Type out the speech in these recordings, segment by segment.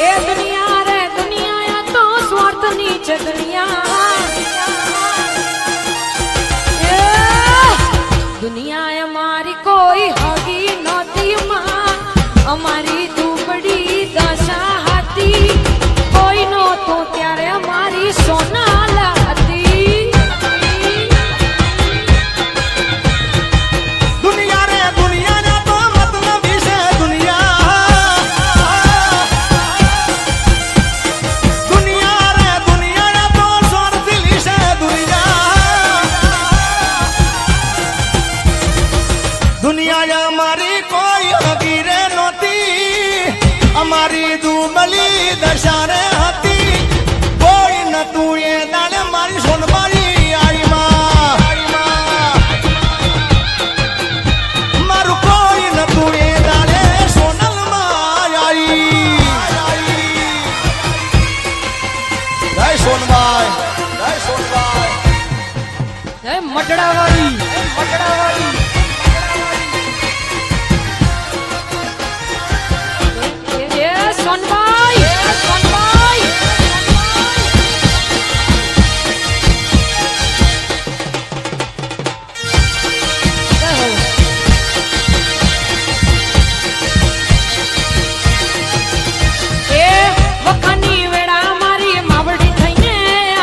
એ દુનિયા રે દુનિયા તો સ્વાર્થની છે દુનિયા દુનિયા અમારી કોઈ હગી નહોતી માં અમારી દુબળી દશા હતી કોઈ નહોતું ત્યારે અમારી સોનાલ હતી દુનિયા રે દુનિયાના તો મતલબી છે દુનિયા રે દુનિયાના તો સ્વાર્થી છે દુનિયા અમારી કોઈ હગી રે નહોતી અમારી દુબળી દશા રે હતી કોઈ નતું એ દાડે મારી સોનબારી આડીમાં મારું કોઈ નતું એ દાડે સોનલમાં આવી જય સોનબાઈ જય સોનબાઈ જય મટડાવાળી મટડાવાળી સોનબાઈ સોનબાઈ એ વખાની વેળા મારી માવડી થઈને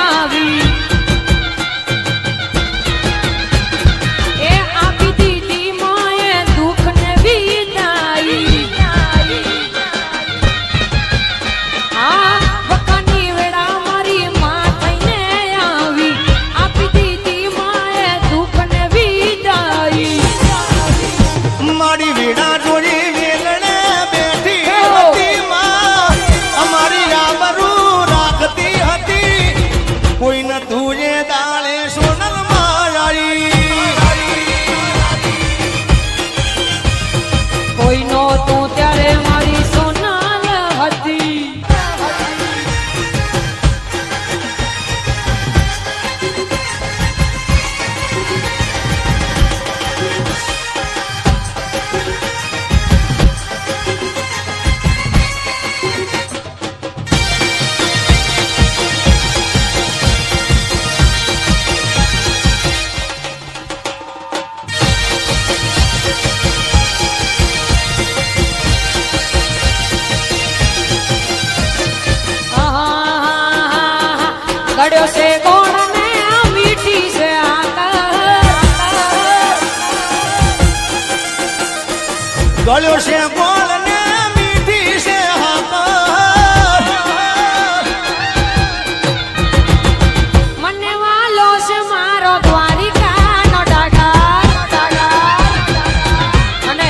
આવી એ આપી દીધી માએ દુઃખ ને વિદાઈ મારી વીણા જોડી વેલણે બેઠી હતી માં અમારી આબરૂ રાખતી હતી કોઈ ન તુજે દાળે સોનલ માળી કોઈ નો તું ત્યારે મારી સોનાલ હતી ગળ્યો છે ગોળ ને મીઠી છે ગળ્યો છે ગોળ ને મીઠી છે મને વાલો છે મારો દ્વારિકાનો ડાગર અને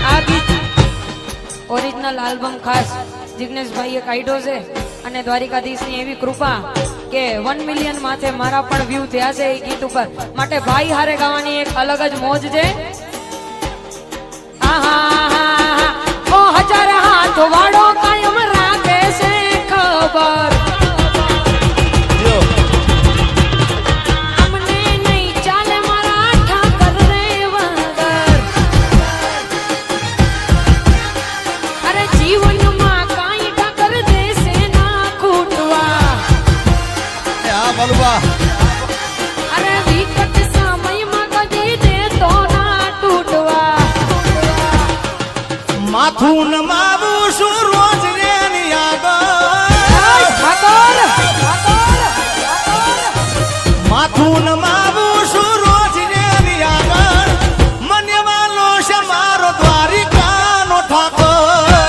આ ગીત ઓરિજિનલ આલ્બમ ખાસ જિગ્નેશભાઈએ કાઢ્યો છે અને દ્વારિકાધીશની એવી કૃપા કે 1 મિલિયન માથે મારા પણ વ્યૂ થયા છે એ ગીત ઉપર માટે ભાઈ હારે ગાવાની એક અલગ જ મોજ છે ઓ હજાર હાથ વાળો કાયમ રાખે છે ખબર અમને નહીં ચાલે મારા ઠાકર રે વગર અરે જીવનમાં કાંઈ ઠાકર દેશે ના ખૂટવા બલવા અરે વિકટ સમયમાં કદી દે તો ના તૂટવા માથું નમાવું છું રોજ રે ની ઠાકર માથું નમાવું છું રોજ રે ની આગળ મને વાલો છે મારો દ્વારિકાનો ઠાકર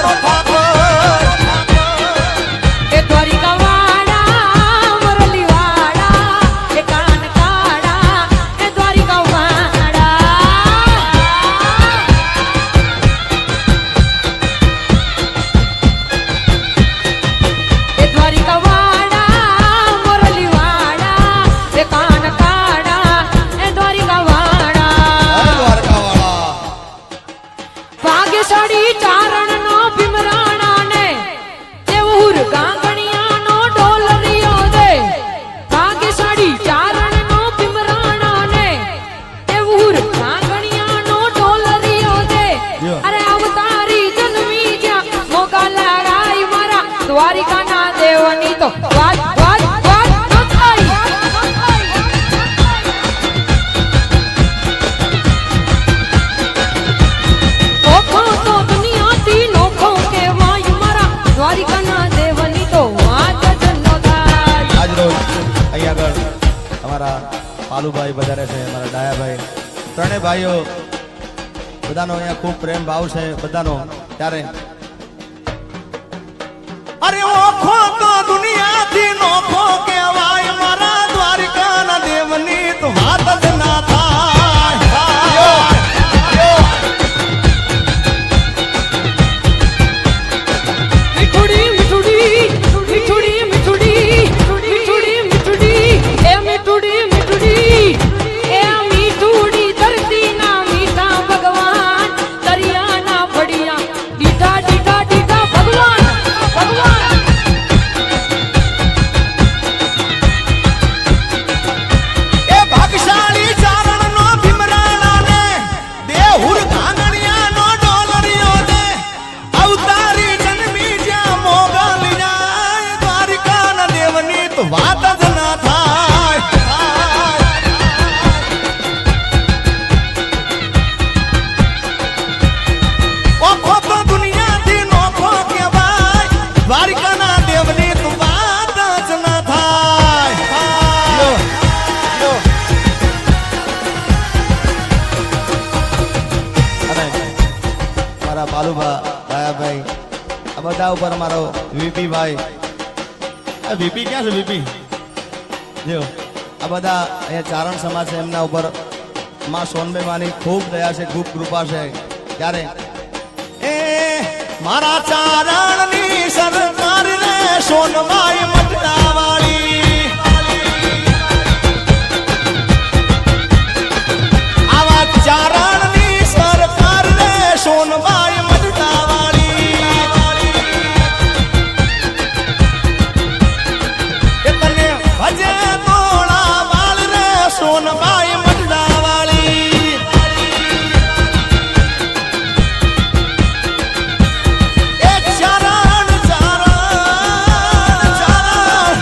એ દ્વારિકા વાળા મુરલી વાળા એ કાન કાળા એ દ્વારિકા વાળા દ્વારિકાના દેવની તો વાત વાત વાત ન થાય. ઓખો તો દુનિયાથી નોખો કહેવાય મારા દ્વારિકાના દેવની તો વાત જ ન થાય. આજ રોજ અહીંયા આગળ અમારા પાલુભાઈ વધારે છે, અમારા ડાયાભાઈ, ત્રણેય ભાઈઓ બધાનો અહીંયા ખૂબ પ્રેમ ભાવ છે બધાનો. ત્યારે અરે ઓખો તો દુનિયાથી નોખો કહેવાય મારા દ્વારિકાના દેવની તો વાત જ ના થાય. મીઠુડી મીઠુડી મીઠુડી મીઠુડી મીઠુડી મીઠુડી એ મીઠુડી મીઠુડી એ મીઠુડી ધરતીના મીઠા ભગવાન, દરિયાના ફળિયા ડીઠા ડીઠા ડીઠા ભગવાન ભગવાન. એ ભાગશાળી ચારણનો ભીમરાણાને, દેહુર ઘાંગણિયાનો ડોલરિયોને, અવતારી જન્મી જ્યાં મોગલિયા, દ્વારિકાના દેવની તો વાત જ ના થાય. ઓખો તો દુનિયાથી નોખો કહેવાય, દ્વારિકાના દેવની તો વાત જ ના થાય. અને મારા બાલુભા દાયાભાઈ, આ બધા ઉપર મારો વીપી ભાઈ, આ વીપી ક્યાં છે? વીપી જો આ બધા અહીંયા ચારણ સમાજ છે, એમના ઉપર માં સોનભાઈ માની ખૂબ દયા છે, ખૂબ કૃપા છે. ત્યારે એ મારા ચારણની સરકાર રે સોનબાઈ મટડાવાળી, આવા ચારણની સરકાર રે સોનબાઈ મટડાવાળી, એ તને ભજે તોળા વાળ રે સોનબાઈ મટડાવાળી. એ ચારણ ચારણ ચારણ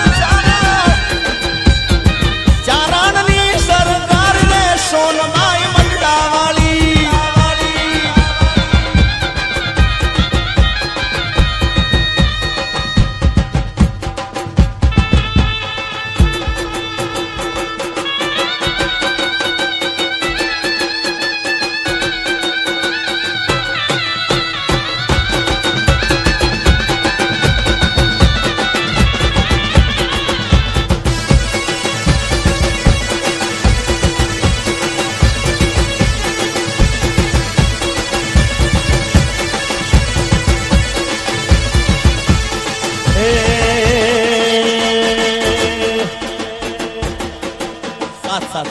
ચારણની સરકાર રે સોનબાઈ મટડાવાળી. સાત સાત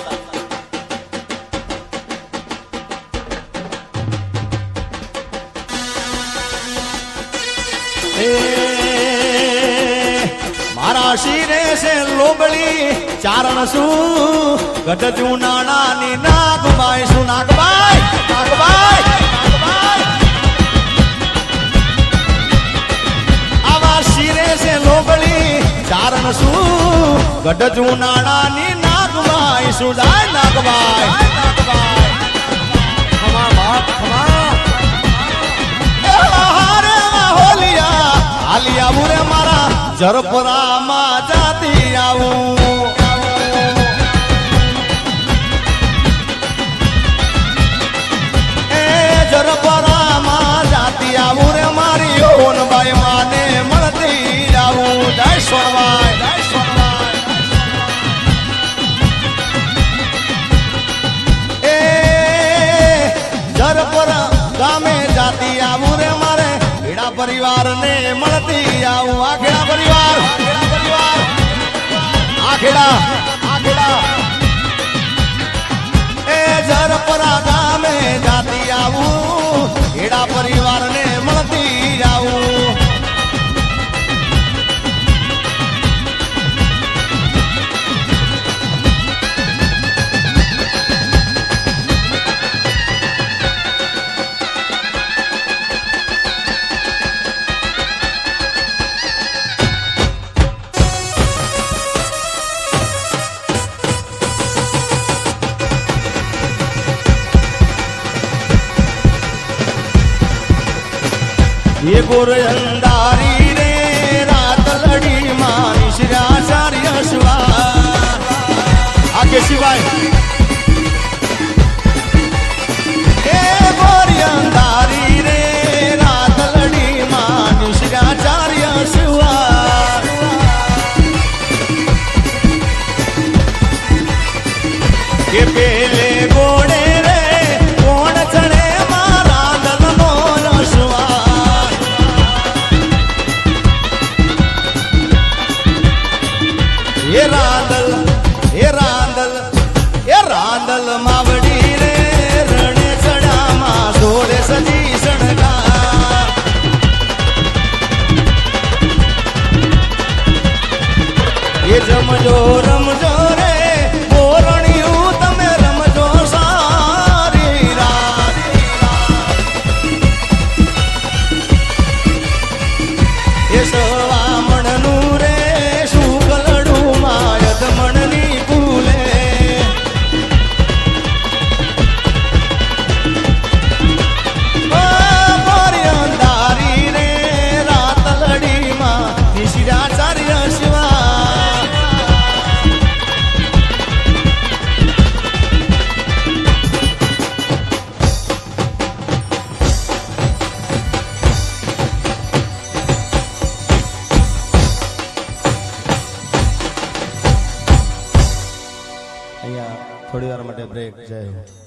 મારા શિરે છે લોબળી ચારણ શું ગઢ જુનાણાની નાગબાઈ શું નાગબાઈ નાગબાઈ નાગબાઈ. આવા શિરે છે લોબળી ચારણ શું ગઢ જુનાણાની નાગબાઈ શું જાય નાગબાઈ નાગબાઈ. ખમા બાપ ખમા હારે હોલિયા હાલી આવું રે મારા જરપરામાં જાતી આવું. એ જરપરામાં જાતી આવું રે મારી ઓનબાઈ માને મળતી આવું. જય સોનબાઈ જય સોનબાઈ. એ જરપરા ગામે જાતી આવું રે મારે ખેડા પરિવારને મળતી આવું. આ ખેડા પરિવાર આ ખેડા એ જરપરા ગામે જાતી આવું ખેડા પરિવારને મળતી આવું. ગોર અંધારી રે રાત લડી માં નિશ્રાચાર્ય સ્વા આ કે સિવાય એ ગોર અંધારી રે રાત લડી માં નિશ્રાચાર્ય સ્વા કે પેલે ગોળે રે કોણ ચડે મારા દલનો રસવા એ રાંદલ એ રાંદલ એ રાંદલ માવડી રે રણે ચડામાં સોરે સજી સણગા એ જમજો રમજો રે બોરણિયું તમે રમજો સારી રાત એ સવામણનું રે શુકલડું માયદ મણની ભૂલે અંધારી રે રાત લડીમાં નિશિરાચાર્ય શિવા અહીંયા થોડી વાર માટે બ્રેક. જય હો.